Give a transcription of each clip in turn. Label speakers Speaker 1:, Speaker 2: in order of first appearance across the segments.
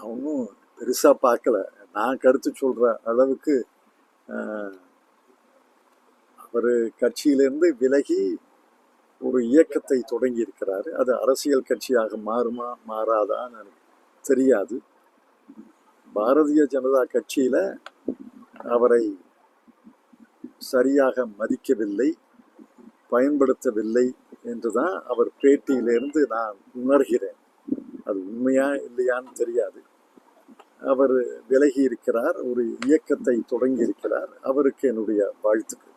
Speaker 1: நான் ஒன்றும் பெருசாக பார்க்கல. நான் கருத்து சொல்கிற அளவுக்கு அவர் கட்சியிலேருந்து விலகி ஒரு இயக்கத்தை தொடங்கி இருக்கிறாரு. அது அரசியல் கட்சியாக மாறுமா மாறாதான்னு எனக்கு தெரியாது. பாரதிய ஜனதா கட்சியில் அவரை சரியாக மதிக்கவில்லை, பயன்படுத்தவில்லை என்றுதான் அவர் பேட்டியிலிருந்து நான் உணர்கிறேன். அது உண்மையா இல்லையான்னு தெரியாது. அவர் விலகி இருக்கிறார், ஒரு இயக்கத்தை தொடங்கி இருக்கிறார். அவருக்கு என்னுடைய வாழ்த்துக்கள்.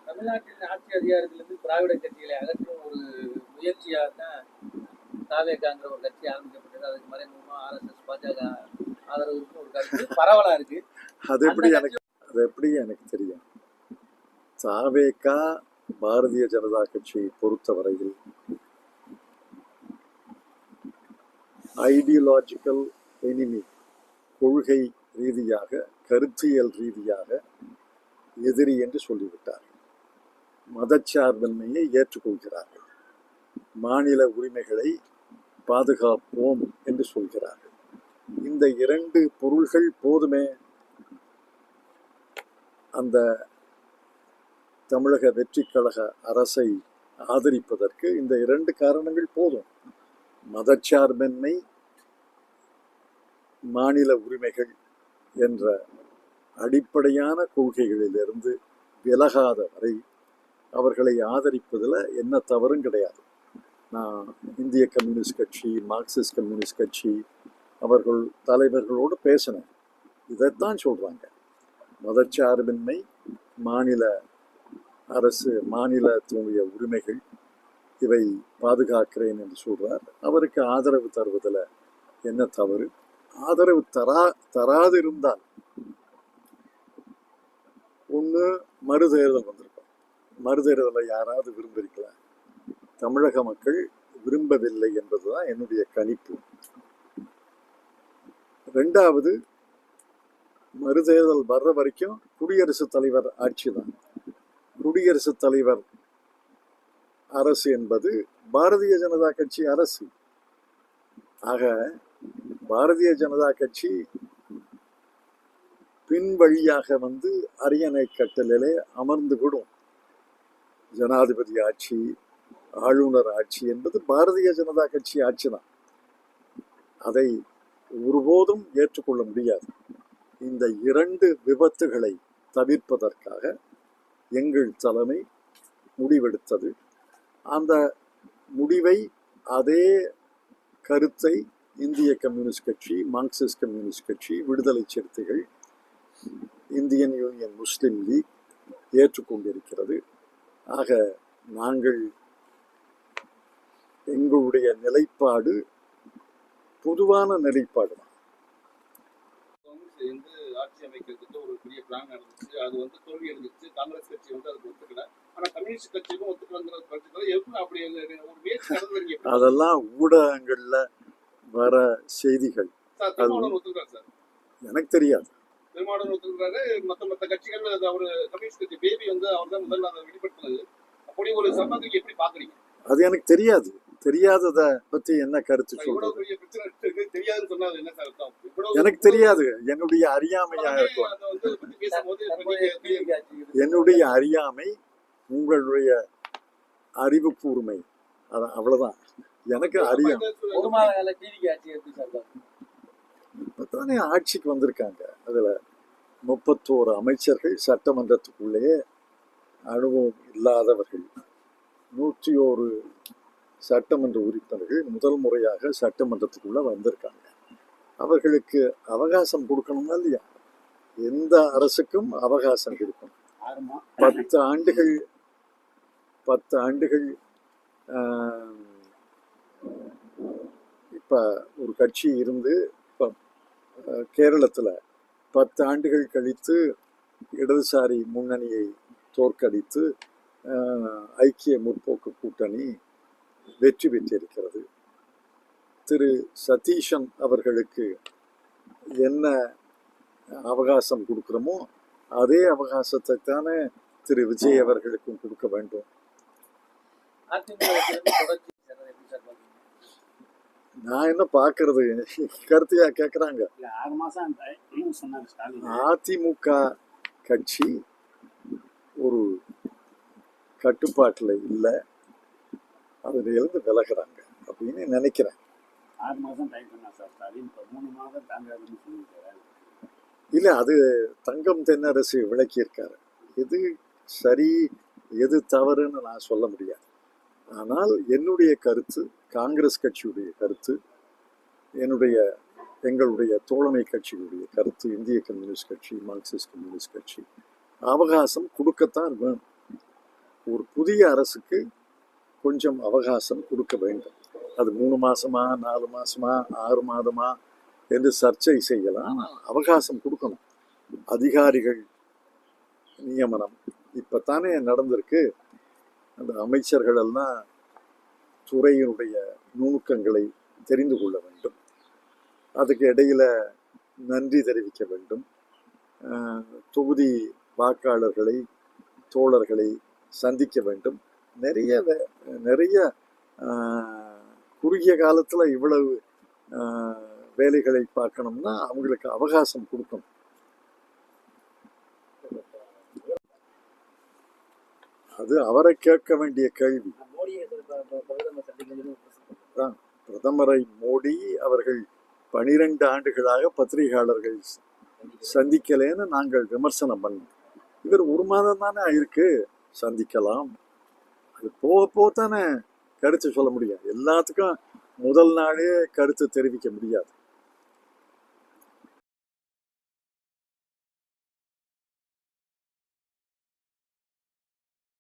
Speaker 2: தமிழ்நாட்டின் ஆட்சி அதிகாரத்திலிருந்து திராவிட கட்சிகளை அகற்றும் ஒரு முயற்சியாக தான் தாவேகாங்கிற ஒரு கட்சி ஆரம்பிக்கப்பட்டது. அதுக்கு மறைமுகமா RSS பாஜக ஆதரவு இருக்கு ஒரு கருத்து பரவலா இருக்கு.
Speaker 1: அது எப்படி எனக்கு தெரியும். தாவேகா பாரதிய ஜனதா கட்சியை பொறுத்தவரையில் ஐடியாலஜிக்கல் எனிமி, கொள்கை ரீதியாக கருத்தியல் ரீதியாக எதிரி என்று சொல்லிவிட்டார். மதச்சார்பின்மையை ஏற்றுக்கொள்கிறார்கள், மாநில உரிமைகளை பாதுகாப்போம் என்று சொல்கிறார்கள். இந்த இரண்டு பொருள்கள் போதுமே அந்த தமிழக வெற்றி கழக அரசை ஆதரிப்பதற்கு. இந்த இரண்டு காரணங்கள் போதும். மதச்சார்பின்மை, மாநில உரிமைகள் என்ற அடிப்படையான கொள்கைகளிலிருந்து விலகாத வரை அவர்களை ஆதரிப்பதில் என்ன தவறும் கிடையாது. நான் இந்திய கம்யூனிஸ்ட் கட்சி, மார்க்சிஸ்ட் கம்யூனிஸ்ட் கட்சி அவர்கள் தலைவர்களோடு பேசினேன். இதைத்தான் சொல்கிறாங்க. மதச்சார்பின்மை, மாநில அரசு, மாநிலத்தினுடைய உரிமைகள் இவை பாதுகாக்கிறேன் என்று சொல்கிறார். அவருக்கு ஆதரவு தருவதில் என்ன தவறு? ஆதரவு தராது இருந்தால் ஒன்று மறுதேர்தல் வந்திருக்கும். மறுதேர்தலை யாராவது விரும்பியிருக்கலாம். தமிழக மக்கள் விரும்பவில்லை என்பதுதான் என்னுடைய கணிப்பு. ரெண்டாவது, மறுதேர்தல் வர்ற வரைக்கும் குடியரசுத் தலைவர் ஆட்சி தான். குடியரசுத் தலைவர் அரசு என்பது பாரதிய ஜனதா கட்சி அரசு. ஆக பாரதிய ஜனதா கட்சி பின் வழியாக வந்து அரியணை கட்டலிலே அமர்ந்து விடும். ஜனாதிபதி ஆட்சி, ஆளுநர் ஆட்சி என்பது பாரதிய ஜனதா கட்சி ஆட்சி தான். அதை ஒருபோதும் ஏற்றுக்கொள்ள முடியாது. இந்த இரண்டு விபத்துகளை தவிர்ப்பதற்காக எங்கள் தலைமை முடிவெடுத்தது. அந்த முடிவை, அதே கருத்தை இந்திய கம்யூனிஸ்ட் கட்சி, மார்க்சிஸ்ட் கம்யூனிஸ்ட் கட்சி, விடுதலை சிறுத்தைகள், இந்தியன் யூனியன் முஸ்லிம் லீக் ஏற்றுக்கொண்டிருக்கிறது. ஆக நாங்கள் எங்களுடைய நிலைப்பாடு பொதுவான நிலைப்பாடு தான்.
Speaker 2: ஆட்சி அமைக்கிறதுக்கு ஒரு பெரிய பிளான் நடந்துச்சு. அது வந்து தோல்வி அடைஞ்சிச்சு. காங்கிரஸ் கட்சி வந்து அதுக்கு ஒத்துக்கல. ஆனா கம்யூனிஸ்ட் கட்சிக்கும் ஒத்துக்கலங்கிறது
Speaker 1: அதெல்லாம் ஊடகங்கள்ல வர செய்திகள். எனக்கு தெரியாது.
Speaker 2: பெருமாடன் ஒத்துக்கிறாரு. மற்ற கட்சிகள் அவரு கம்யூனிஸ்ட் கட்சி பேபி வந்து அவர் தான் முதல்ல அதை வெளிப்படுத்தினது. அப்படி ஒரு சம்பந்தத்துக்கு எப்படி பாக்குறீங்க?
Speaker 1: அது எனக்கு தெரியாது. தெரியாதத பத்தி என்ன கருத்து சொல்றது? எனக்கு தெரியாது. என்னுடைய அறியாமையா இருக்கும். என்னுடைய அறியாமை, உங்களுடைய அறிவு கூர்மை, அவ்வளவுதான். எனக்கு அறியாமை. இப்பதானே ஆட்சிக்கு வந்திருக்காங்க. அதுல 31 அமைச்சர்கள், சட்டமன்றத்துக்குள்ளே அனுபவம் இல்லாதவர்கள், 101 சட்டமன்ற உறுப்பினர்கள் முதல் முறையாக சட்டமன்றத்துக்குள்ள வந்திருக்காங்க. அவர்களுக்கு அவகாசம் கொடுக்கணுமா இல்லையா? எந்த அரசுக்கும் அவகாசம் கொடுக்கணும். 10 ஆண்டுகள் இப்ப ஒரு கட்சி இருந்து இப்ப கேரளத்துல 10 ஆண்டுகள் கழித்து இடதுசாரி முன்னணியை தோற்கடித்து ஐக்கிய முற்போக்கு கூட்டணி வெற்றி பெற்றிருக்கிறது. திரு சதீஷன் அவர்களுக்கு என்ன அவகாசம் கொடுக்கிறோமோ அதே அவகாசத்தை தானே திரு விஜய் அவர்களுக்கும் கொடுக்க வேண்டும். நான் என்ன பார்க்கறது, கருத்தையா கேட்குறாங்க.
Speaker 3: இல்ல 6 மாசம் சொன்னாரு ஸ்டாலின்.
Speaker 1: அதிமுக கட்சி ஒரு கட்டுப்பாட்டில் இல்லை, அதிலிருந்து விலகுறாங்க அப்படின்னு நினைக்கிறேன்.
Speaker 3: 6 மாசம் டைம் சொன்னார் சார் ஸ்டாலின். இப்போ 3 மாதம் தாங்காதுன்னு சொல்லியிருக்காரு.
Speaker 1: இல்லை, அது தங்கம் தென்னரசு விளக்கியிருக்காரு. எது சரி எது தவறுன்னு நான் சொல்ல முடியாது. ஆனால் என்னுடைய கருத்து, காங்கிரஸ் கட்சியுடைய கருத்து, எங்களுடைய தோழமை கட்சியுடைய கருத்து, இந்திய கம்யூனிஸ்ட் கட்சி, மார்க்சிஸ்ட் கம்யூனிஸ்ட் கட்சி அவகாசம் கொடுக்கத்தான் வேணும். ஒரு புதிய அரசுக்கு கொஞ்சம் அவகாசம் கொடுக்க வேண்டும். அது 3 மாசமா 4 மாசமா 6 மாதமா என்று சர்ச்சை செய்யலாம். ஆனால் அவகாசம் கொடுக்கணும். அதிகாரிகள் நியமனம் இப்பத்தானே நடந்திருக்கு. அந்த அமைச்சர்கள் எல்லாம் துறையினுடைய நுணுக்கங்களை தெரிந்து கொள்ள வேண்டும். அதுக்கு இடையில நன்றி தெரிவிக்க வேண்டும். தொகுதி வாக்காளர்களை, தோழர்களை சந்திக்க வேண்டும். நிறைய குறுகிய காலத்தில் இவ்வளவு வேலைகளை பார்க்கணும்னா அவங்களுக்கு அவகாசம் கொடுக்கணும். அது அவரை கேட்க வேண்டிய கேள்வி. பிரதமரை மோடி அவர்கள் 12 ஆண்டுகளாக பத்திரிகையாளர்கள் சந்திக்கலேன்னு நாங்கள் விமர்சனம் பண்ணோம். இவர் 1 மாதம் தானே இருக்கு, சந்திக்கலாம். அது போக தானே கருத்து சொல்ல முடியும். எல்லாத்துக்கும் முதல் நாளே கருத்து தெரிவிக்க முடியாது.